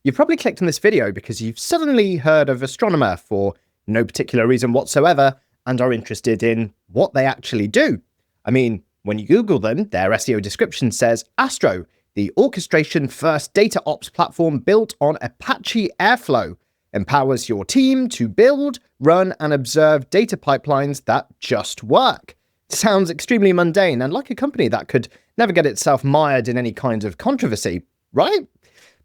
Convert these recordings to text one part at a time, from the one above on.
You've probably clicked on this video because you've suddenly heard of Astronomer for no particular reason whatsoever and are interested in what they actually do. I mean, when you Google them, their SEO description says Astro, the orchestration first data ops platform built on Apache Airflow, empowers your team to build, run, and observe data pipelines that just work. Sounds extremely mundane and like a company that could never get itself mired in any kind of controversy, right?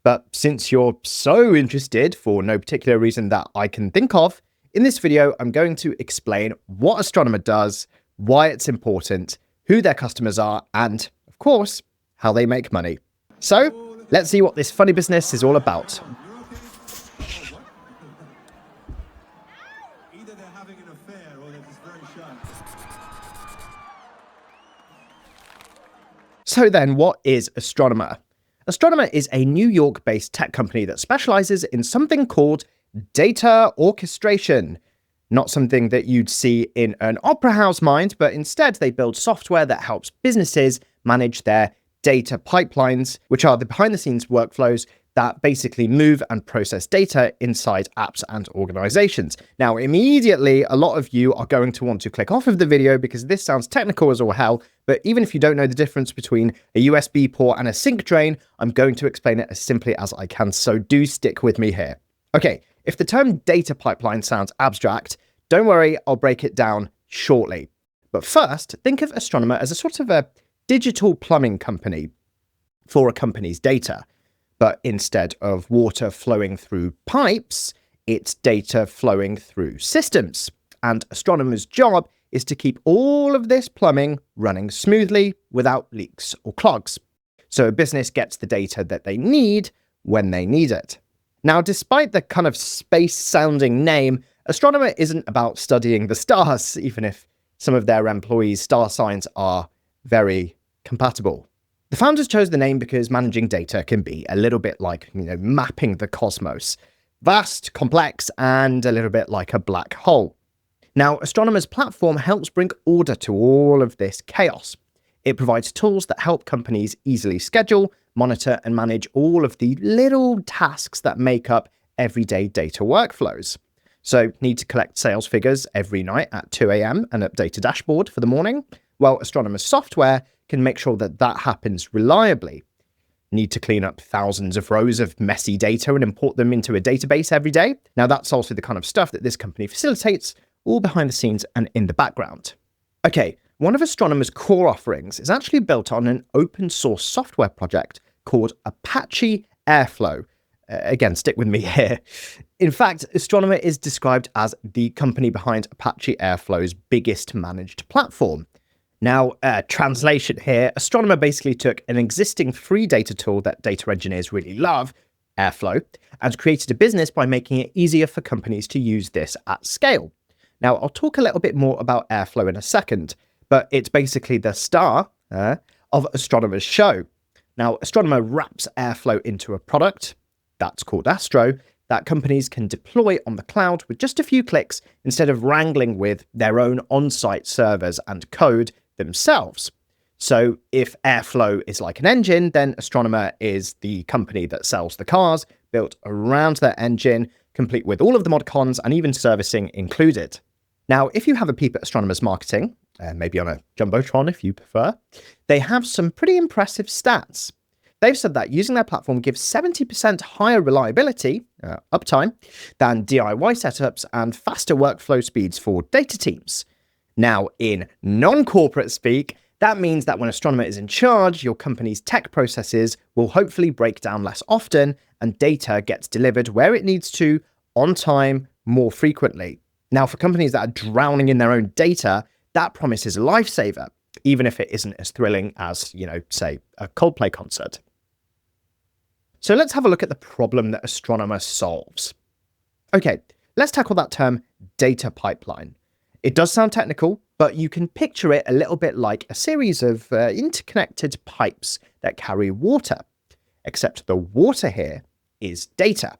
But since you're so interested, for no particular reason that I can think of, in this video I'm going to explain what Astronomer does, why it's important, who their customers are, and, of course, how they make money. So, let's see what this funny business is all about. So then, what is Astronomer? Astronomer is a New York-based tech company that specializes in something called data orchestration. Not something that you'd see in an opera house mind, but instead they build software that helps businesses manage their data pipelines, which are the behind-the-scenes workflows that basically move and process data inside apps and organizations. Now, immediately, a lot of you are going to want to click off of the video because this sounds technical as all hell, but even if you don't know the difference between a USB port and a sink drain, I'm going to explain it as simply as I can, so do stick with me here. Okay, if the term data pipeline sounds abstract, don't worry, I'll break it down shortly. But first, think of Astronomer as a sort of a digital plumbing company for a company's data. But instead of water flowing through pipes, it's data flowing through systems. And Astronomer's job is to keep all of this plumbing running smoothly without leaks or clogs. So a business gets the data that they need when they need it. Now, despite the kind of space-sounding name, Astronomer isn't about studying the stars, even if some of their employees' star signs are very compatible. The founders chose the name because managing data can be a little bit like, mapping the cosmos. Vast, complex, and a little bit like a black hole. Now, Astronomer's platform helps bring order to all of this chaos. It provides tools that help companies easily schedule, monitor, and manage all of the little tasks that make up everyday data workflows. So, need to collect sales figures every night at 2 a.m. and update a dashboard for the morning? Well, Astronomer's software can make sure that that happens reliably. Need to clean up thousands of rows of messy data and import them into a database every day? Now that's also the kind of stuff that this company facilitates, all behind the scenes and in the background. Okay, one of Astronomer's core offerings is actually built on an open source software project called Apache Airflow. Again, stick with me here. In fact, Astronomer is described as the company behind Apache Airflow's biggest managed platform. Now, translation here, Astronomer basically took an existing free data tool that data engineers really love, Airflow, and created a business by making it easier for companies to use this at scale. Now, I'll talk a little bit more about Airflow in a second, but it's basically the star of Astronomer's show. Now, Astronomer wraps Airflow into a product, that's called Astro, that companies can deploy on the cloud with just a few clicks instead of wrangling with their own on-site servers and code themselves. So if Airflow is like an engine, then Astronomer is the company that sells the cars built around that engine, complete with all of the mod cons and even servicing included. Now, if you have a peep at Astronomer's marketing, maybe on a Jumbotron if you prefer, they have some pretty impressive stats. They've said that using their platform gives 70% higher reliability, uptime, than DIY setups and faster workflow speeds for data teams. Now, in non-corporate speak, that means that when Astronomer is in charge, your company's tech processes will hopefully break down less often and data gets delivered where it needs to, on time, more frequently. Now, for companies that are drowning in their own data, that promise is a lifesaver, even if it isn't as thrilling as, say, a Coldplay concert. So let's have a look at the problem that Astronomer solves. Okay, let's tackle that term data pipeline. It does sound technical, but you can picture it a little bit like a series of interconnected pipes that carry water, except the water here is data.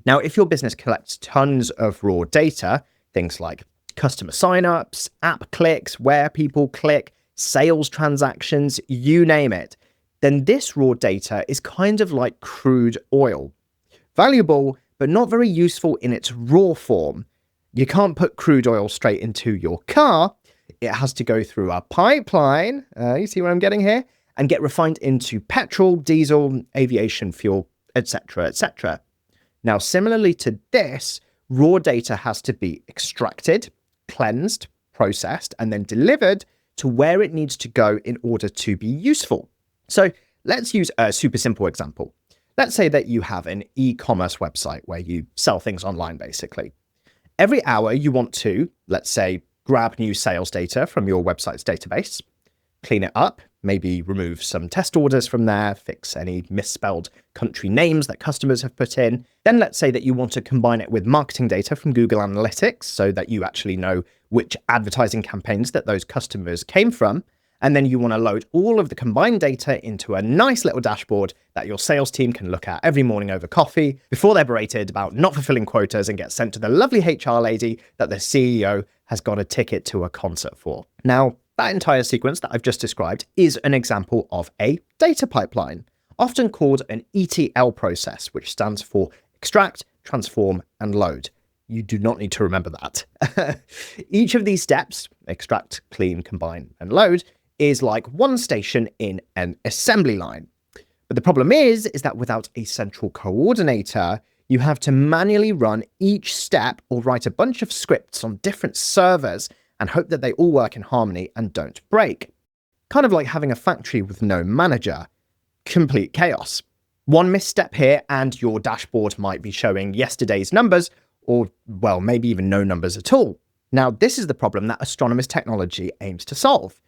Now, if your business collects tons of raw data, things like customer signups, app clicks, where people click, sales transactions, you name it, then this raw data is kind of like crude oil. valuable, but not very useful in its raw form. You can't put crude oil straight into your car. It has to go through a pipeline, you see where I'm getting here, and get refined into petrol, diesel, aviation fuel, etc., etc. Now, similarly to this, raw data has to be extracted, cleansed, processed, and then delivered to where it needs to go in order to be useful. So let's use a super simple example. Let's say that you have an e-commerce website where you sell things online, basically. Every hour you want to, let's say, grab new sales data from your website's database, clean it up, maybe remove some test orders from there, fix any misspelled country names that customers have put in. Then let's say that you want to combine it with marketing data from Google Analytics so that you actually know which advertising campaigns that those customers came from. And then you want to load all of the combined data into a nice little dashboard that your sales team can look at every morning over coffee before they're berated about not fulfilling quotas and get sent to the lovely HR lady that the CEO has got a ticket to a concert for. Now, that entire sequence that I've just described is an example of a data pipeline, often called an ETL process, which stands for extract, transform, and load. You do not need to remember that. Each of these steps, extract, clean, combine, and load, is like one station in an assembly line. But the problem is that without a central coordinator, you have to manually run each step or write a bunch of scripts on different servers and hope that they all work in harmony and don't break. Kind of like having a factory with no manager. Complete chaos. One misstep here and your dashboard might be showing yesterday's numbers, or, well, maybe even no numbers at all. Now, this is the problem that Astronomer's technology aims to solve.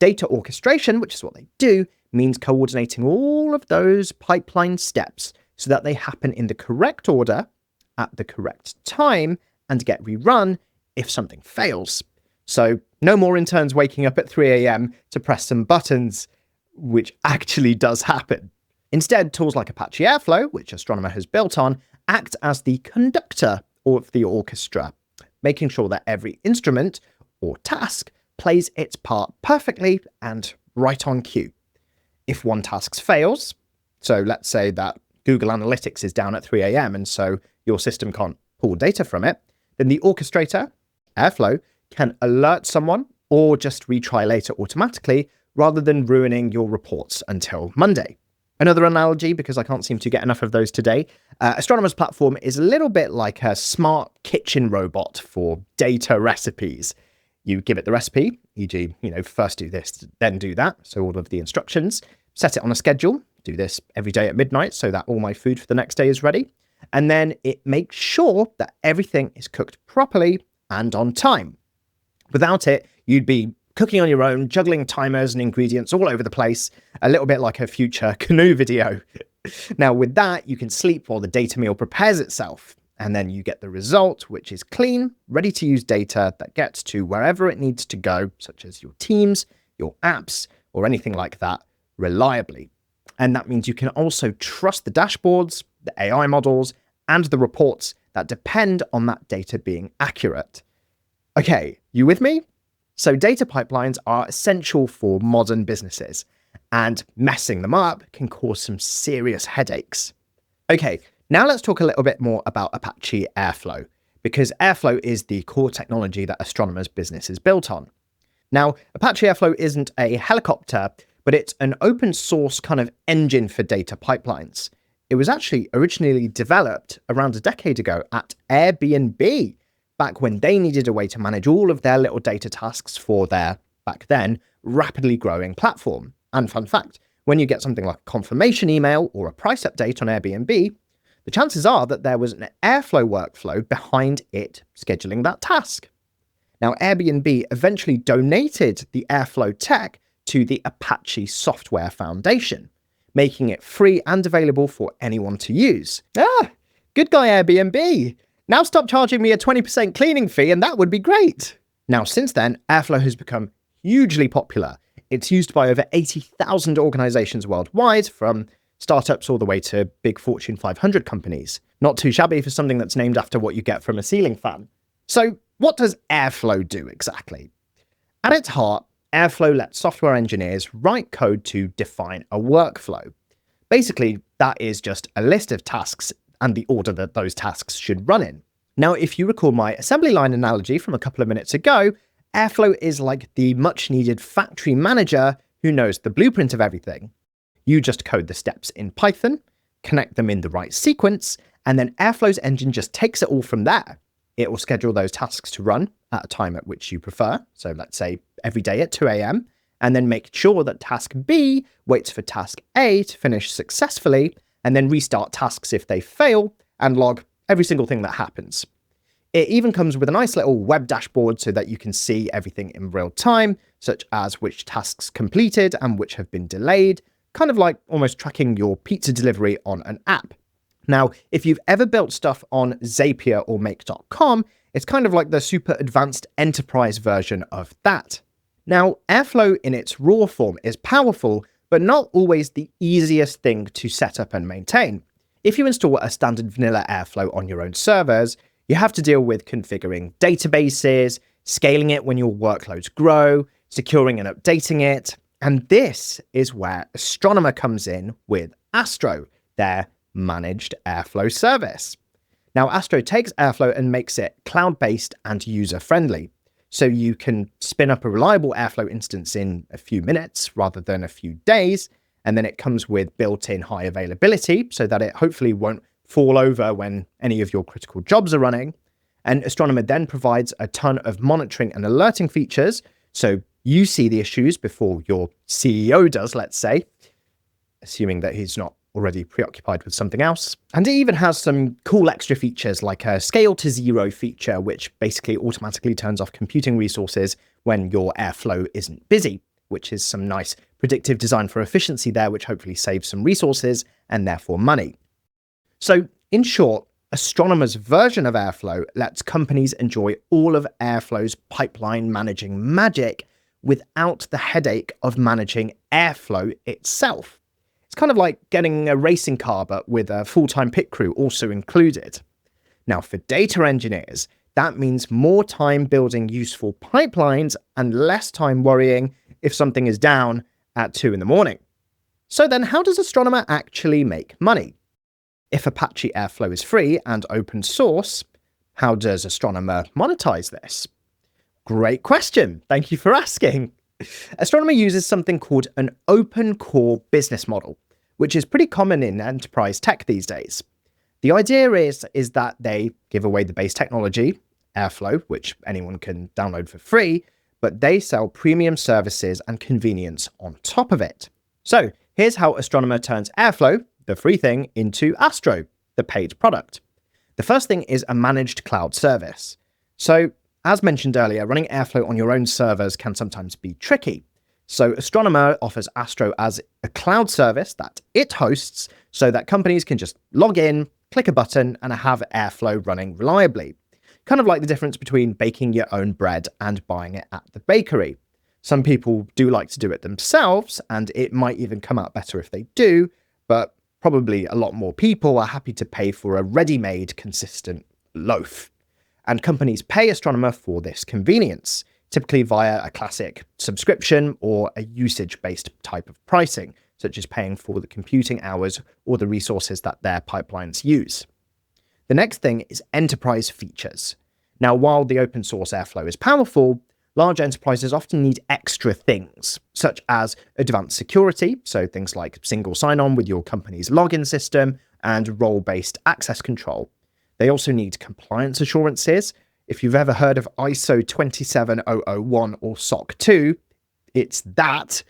Data orchestration, which is what they do, means coordinating all of those pipeline steps so that they happen in the correct order, at the correct time, and get rerun if something fails. So no more interns waking up at 3 a.m. to press some buttons, which actually does happen. Instead, tools like Apache Airflow, which Astronomer has built on, act as the conductor of the orchestra, making sure that every instrument or task plays its part perfectly and right on cue. If one task fails, so let's say that Google Analytics is down at 3 a.m. and so your system can't pull data from it, then the orchestrator, Airflow, can alert someone or just retry later automatically rather than ruining your reports until Monday. Another analogy, because I can't seem to get enough of those today, Astronomer's platform is a little bit like a smart kitchen robot for data recipes. You give it the recipe, e.g., first do this, then do that, so all of the instructions, set it on a schedule, do this every day at midnight so that all my food for the next day is ready, and then it makes sure that everything is cooked properly and on time. Without it, you'd be cooking on your own, juggling timers and ingredients all over the place, a little bit like a future Canoe video. Now, with that, you can sleep while the data meal prepares itself, and then you get the result, which is clean, ready-to-use data that gets to wherever it needs to go, such as your teams, your apps, or anything like that, reliably. And that means you can also trust the dashboards, the AI models, and the reports that depend on that data being accurate. Okay, you with me? So data pipelines are essential for modern businesses, and messing them up can cause some serious headaches. Okay, now let's talk a little bit more about Apache Airflow, because Airflow is the core technology that Astronomer's business is built on. Now, Apache Airflow isn't a helicopter, but it's an open source kind of engine for data pipelines. It was actually originally developed around a decade ago at Airbnb, back when they needed a way to manage all of their little data tasks for their, back then, rapidly growing platform. And fun fact, when you get something like a confirmation email or a price update on Airbnb, the chances are that there was an Airflow workflow behind it scheduling that task. Now, Airbnb eventually donated the Airflow tech to the Apache Software Foundation, making it free and available for anyone to use. Good guy Airbnb! Now stop charging me a 20% cleaning fee and that would be great. Now, since then, Airflow has become hugely popular. It's used by over 80,000 organizations worldwide, from startups all the way to big Fortune 500 companies. Not too shabby for something that's named after what you get from a ceiling fan. So what does Airflow do exactly? At its heart, Airflow lets software engineers write code to define a workflow. Basically, that is just a list of tasks and the order that those tasks should run in. Now, if you recall my assembly line analogy from a couple of minutes ago, Airflow is like the much-needed factory manager who knows the blueprint of everything. You just code the steps in Python, connect them in the right sequence, and then Airflow's engine just takes it all from there. It will schedule those tasks to run at a time at which you prefer, so let's say every day at 2 a.m., and then make sure that task B waits for task A to finish successfully, and then restart tasks if they fail, and log every single thing that happens. It even comes with a nice little web dashboard so that you can see everything in real time, such as which tasks completed and which have been delayed, kind of like almost tracking your pizza delivery on an app. Now, if you've ever built stuff on Zapier or Make.com, it's kind of like the super advanced enterprise version of that. Now, Airflow in its raw form is powerful, but not always the easiest thing to set up and maintain. If you install a standard vanilla Airflow on your own servers, you have to deal with configuring databases, scaling it when your workloads grow, securing and updating it. And this is where Astronomer comes in with Astro, their managed Airflow service. Now, Astro takes Airflow and makes it cloud-based and user-friendly. So you can spin up a reliable Airflow instance in a few minutes rather than a few days. And then it comes with built-in high availability so that it hopefully won't fall over when any of your critical jobs are running. And Astronomer then provides a ton of monitoring and alerting features. So you see the issues before your CEO does, let's say, assuming that he's not already preoccupied with something else. And it even has some cool extra features like a scale to zero feature, which basically automatically turns off computing resources when your Airflow isn't busy, which is some nice predictive design for efficiency there, which hopefully saves some resources and therefore money. So in short, Astronomer's version of Airflow lets companies enjoy all of Airflow's pipeline managing magic without the headache of managing Airflow itself. It's kind of like getting a racing car, but with a full-time pit crew also included. Now, for data engineers, that means more time building useful pipelines and less time worrying if something is down at 2 in the morning. So then how does Astronomer actually make money? If Apache Airflow is free and open source, how does Astronomer monetize this? Great question. Thank you for asking. Astronomer uses something called an open core business model, which is pretty common in enterprise tech these days. The idea is that they give away the base technology, Airflow, which anyone can download for free, but they sell premium services and convenience on top of it. So here's how Astronomer turns Airflow, the free thing, into Astro, the paid product. The first thing is a managed cloud service. So as mentioned earlier, running Airflow on your own servers can sometimes be tricky. So Astronomer offers Astro as a cloud service that it hosts so that companies can just log in, click a button, and have Airflow running reliably. Kind of like the difference between baking your own bread and buying it at the bakery. Some people do like to do it themselves, and it might even come out better if they do, but probably a lot more people are happy to pay for a ready-made, consistent loaf. And companies pay Astronomer for this convenience, typically via a classic subscription or a usage-based type of pricing, such as paying for the computing hours or the resources that their pipelines use. The next thing is enterprise features. Now, while the open source Airflow is powerful, large enterprises often need extra things, such as advanced security, so things like single sign-on with your company's login system, and role-based access control. They also need compliance assurances. If you've ever heard of ISO 27001 or SOC 2, it's that.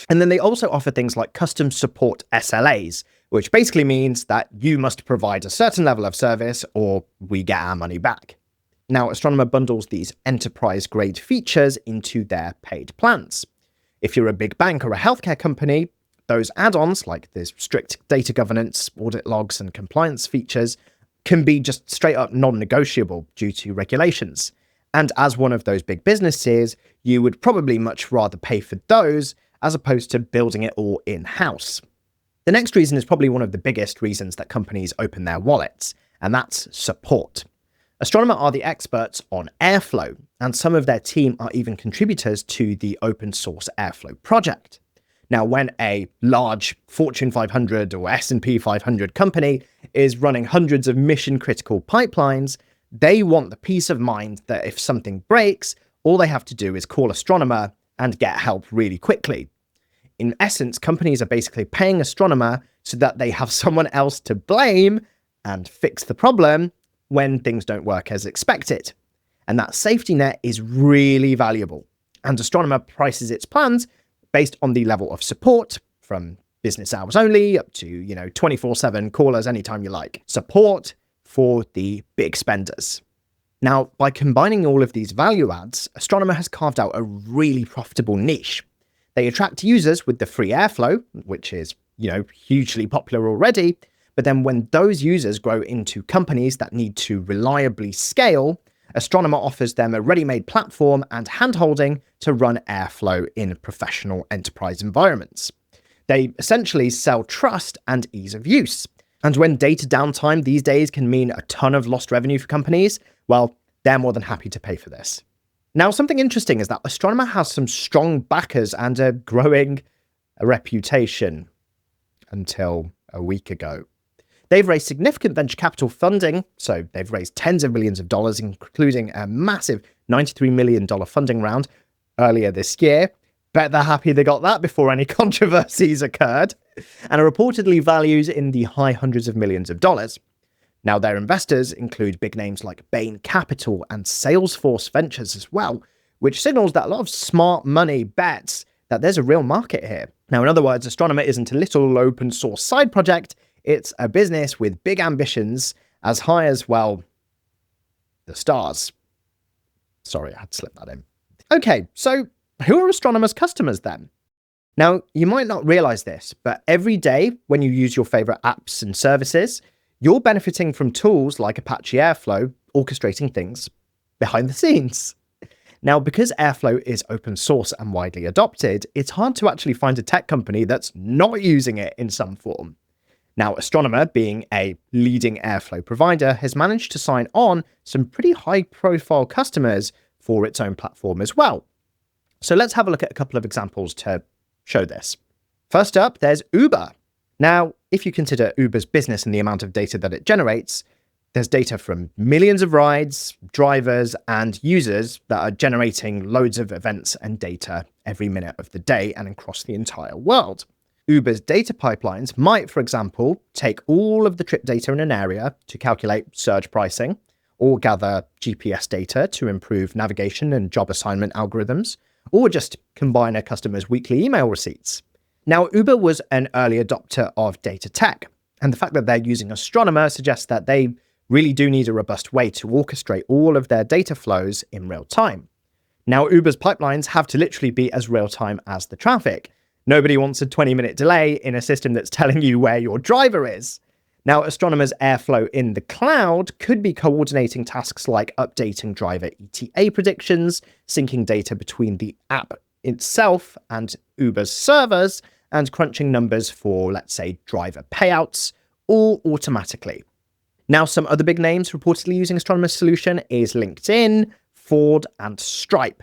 And then they also offer things like custom support SLAs, which basically means that you must provide a certain level of service or we get our money back. Now, Astronomer bundles these enterprise-grade features into their paid plans. If you're a big bank or a healthcare company, those add-ons, like the strict data governance, audit logs, and compliance features, can be just straight up non-negotiable due to regulations. And as one of those big businesses, you would probably much rather pay for those as opposed to building it all in-house. The next reason is probably one of the biggest reasons that companies open their wallets, and that's support. Astronomer are the experts on Airflow, and some of their team are even contributors to the open source Airflow project. Now, when a large Fortune 500 or S&P 500 company is running hundreds of mission-critical pipelines, they want the peace of mind that if something breaks, all they have to do is call Astronomer and get help really quickly. In essence, companies are basically paying Astronomer so that they have someone else to blame and fix the problem when things don't work as expected. And that safety net is really valuable. And Astronomer prices its plans based on the level of support, from business hours only up to, 24/7 callers anytime you like. Support for the big spenders. Now, by combining all of these value adds, Astronomer has carved out a really profitable niche. They attract users with the free airflow, which is, hugely popular already. But then when those users grow into companies that need to reliably scale, Astronomer offers them a ready-made platform and handholding to run airflow in professional enterprise environments. They essentially sell trust and ease of use. And when data downtime these days can mean a ton of lost revenue for companies, well, they're more than happy to pay for this. Now, something interesting is that Astronomer has some strong backers and a growing reputation until a week ago. They've raised significant venture capital funding, so they've raised tens of millions of dollars, including a massive $93 million funding round earlier this year. Bet they're happy they got that before any controversies occurred, and are reportedly valued in the high hundreds of millions of dollars. Now, their investors include big names like Bain Capital and Salesforce Ventures as well, which signals that a lot of smart money bets that there's a real market here. Now, in other words, Astronomer isn't a little open source side project. It's a business with big ambitions as high as, well, the stars. Sorry, I had to slip that in. Okay, so who are Astronomer's customers then? Now, you might not realize this, but every day when you use your favorite apps and services, you're benefiting from tools like Apache Airflow, orchestrating things behind the scenes. Now, because Airflow is open source and widely adopted, it's hard to actually find a tech company that's not using it in some form. Now, Astronomer, being a leading Airflow provider, has managed to sign on some pretty high-profile customers for its own platform as well. So let's have a look at a couple of examples to show this. First up, there's Uber. Now, if you consider Uber's business and the amount of data that it generates, there's data from millions of rides, drivers, and users that are generating loads of events and data every minute of the day and across the entire world. Uber's data pipelines might, for example, take all of the trip data in an area to calculate surge pricing, or gather GPS data to improve navigation and job assignment algorithms, or just combine a customer's weekly email receipts. Now, Uber was an early adopter of data tech, and the fact that they're using Astronomer suggests that they really do need a robust way to orchestrate all of their data flows in real time. Now, Uber's pipelines have to literally be as real time as the traffic. Nobody wants a 20-minute delay in a system that's telling you where your driver is. Now, Astronomer's Airflow in the cloud could be coordinating tasks like updating driver ETA predictions, syncing data between the app itself and Uber's servers, and crunching numbers for, let's say, driver payouts, all automatically. Now, some other big names reportedly using Astronomer's solution is LinkedIn, Ford, and Stripe.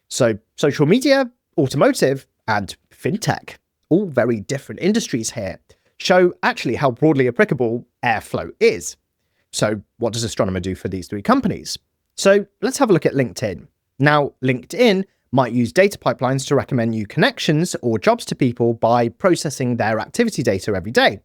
So social media, automotive, and fintech, all very different industries here, show actually how broadly applicable Airflow is. So what does Astronomer do for these three companies? So let's have a look at LinkedIn. Now, LinkedIn might use data pipelines to recommend new connections or jobs to people by processing their activity data every day.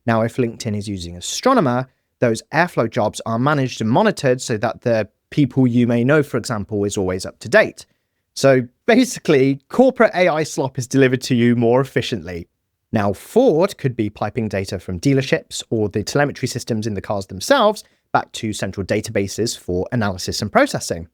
Now, if LinkedIn is using Astronomer, those Airflow jobs are managed and monitored so that the people you may know, for example, is always up to date. So basically, corporate AI slop is delivered to you more efficiently. Now, Ford could be piping data from dealerships or the telemetry systems in the cars themselves back to central databases for analysis and processing,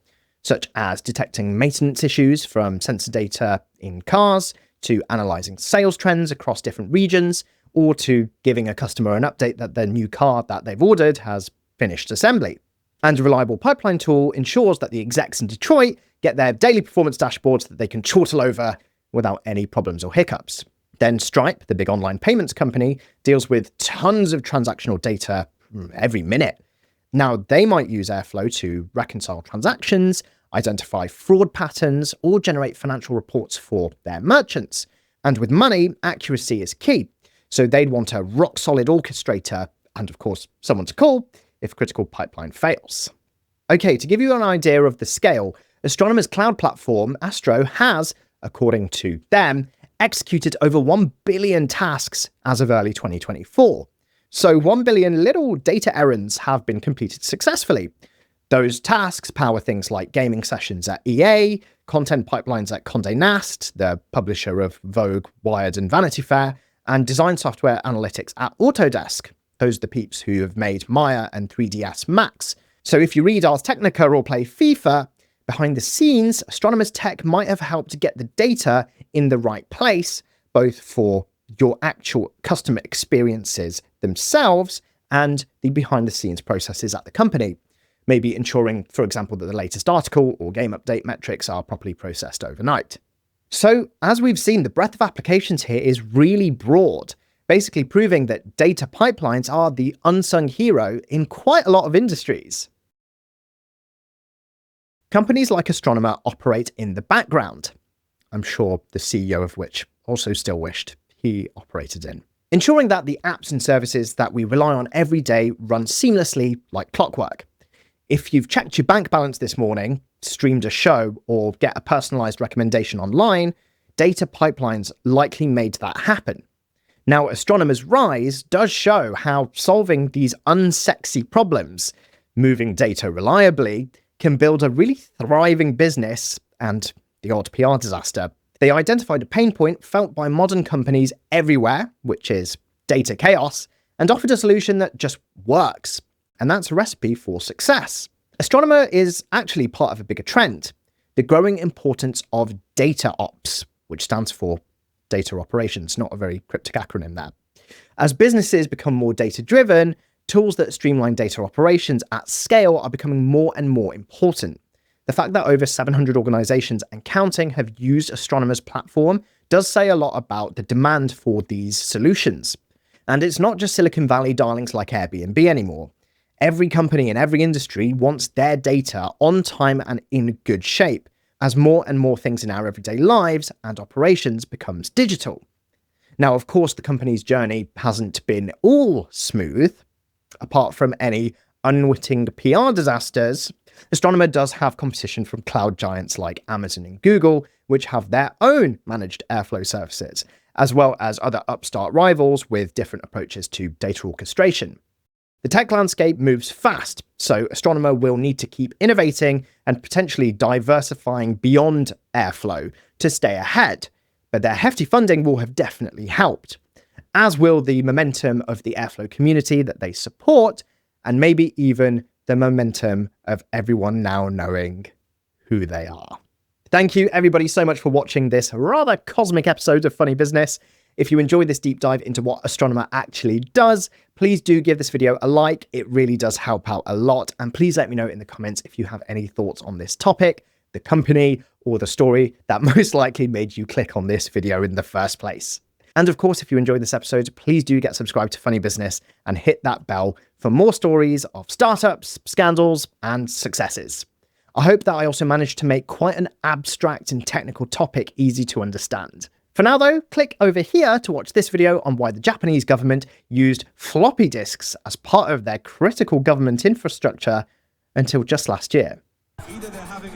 such as detecting maintenance issues from sensor data in cars, to analyzing sales trends across different regions, or to giving a customer an update that their new car that they've ordered has finished assembly. And a reliable pipeline tool ensures that the execs in Detroit get their daily performance dashboards that they can chortle over without any problems or hiccups. Then Stripe, the big online payments company, deals with tons of transactional data every minute. Now, they might use Airflow to reconcile transactions, identify fraud patterns, or generate financial reports for their merchants. And with money, accuracy is key. So they'd want a rock-solid orchestrator and, of course, someone to call if a critical pipeline fails. Okay, to give you an idea of the scale, Astronomer's cloud platform, Astro, has, according to them, executed over 1 billion tasks as of early 2024. So 1 billion little data errands have been completed successfully. Those tasks power things like gaming sessions at EA, content pipelines at Condé Nast, the publisher of Vogue, Wired and Vanity Fair, and design software analytics at Autodesk. Those are the peeps who have made Maya and 3ds Max. So if you read Ars Technica or play FIFA, behind the scenes, Astronomer's tech might have helped get the data in the right place, both for your actual customer experiences themselves and the behind-the-scenes processes at the company. Maybe ensuring, for example, that the latest article or game update metrics are properly processed overnight. So, as we've seen, the breadth of applications here is really broad, basically proving that data pipelines are the unsung hero in quite a lot of industries. Companies like Astronomer operate in the background. I'm sure the CEO of which also still wished he operated in. Ensuring that the apps and services that we rely on every day run seamlessly like clockwork. If you've checked your bank balance this morning, streamed a show, or get a personalized recommendation online, data pipelines likely made that happen. Now, Astronomer's rise does show how solving these unsexy problems, moving data reliably, can build a really thriving business and the odd PR disaster. They identified a pain point felt by modern companies everywhere, which is data chaos, and offered a solution that just works. And that's a recipe for success. Astronomer is actually part of a bigger trend, the growing importance of data ops, which stands for data operations, not a very cryptic acronym there. As businesses become more data-driven, tools that streamline data operations at scale are becoming more and more important. The fact that over 700 organizations and counting have used Astronomer's platform does say a lot about the demand for these solutions. And it's not just Silicon Valley darlings like Airbnb anymore. Every company in every industry wants their data on time and in good shape, as more and more things in our everyday lives and operations becomes digital. Now, of course, the company's journey hasn't been all smooth. Apart from any unwitting PR disasters, Astronomer does have competition from cloud giants like Amazon and Google, which have their own managed airflow services, as well as other upstart rivals with different approaches to data orchestration. The tech landscape moves fast, so Astronomer will need to keep innovating and potentially diversifying beyond airflow to stay ahead, but their hefty funding will have definitely helped, as will the momentum of the airflow community that they support, and maybe even the momentum of everyone now knowing who they are. Thank you everybody so much for watching this rather cosmic episode of Funny Business. If you enjoyed this deep dive into what Astronomer actually does, please do give this video a like. It really does help out a lot. And please let me know in the comments if you have any thoughts on this topic, the company, or the story that most likely made you click on this video in the first place. And of course, if you enjoyed this episode, please do get subscribed to Funny Business and hit that bell for more stories of startups, scandals, and successes. I hope that I also managed to make quite an abstract and technical topic easy to understand. For now though, click over here to watch this video on why the Japanese government used floppy disks as part of their critical government infrastructure until just last year. Either they're having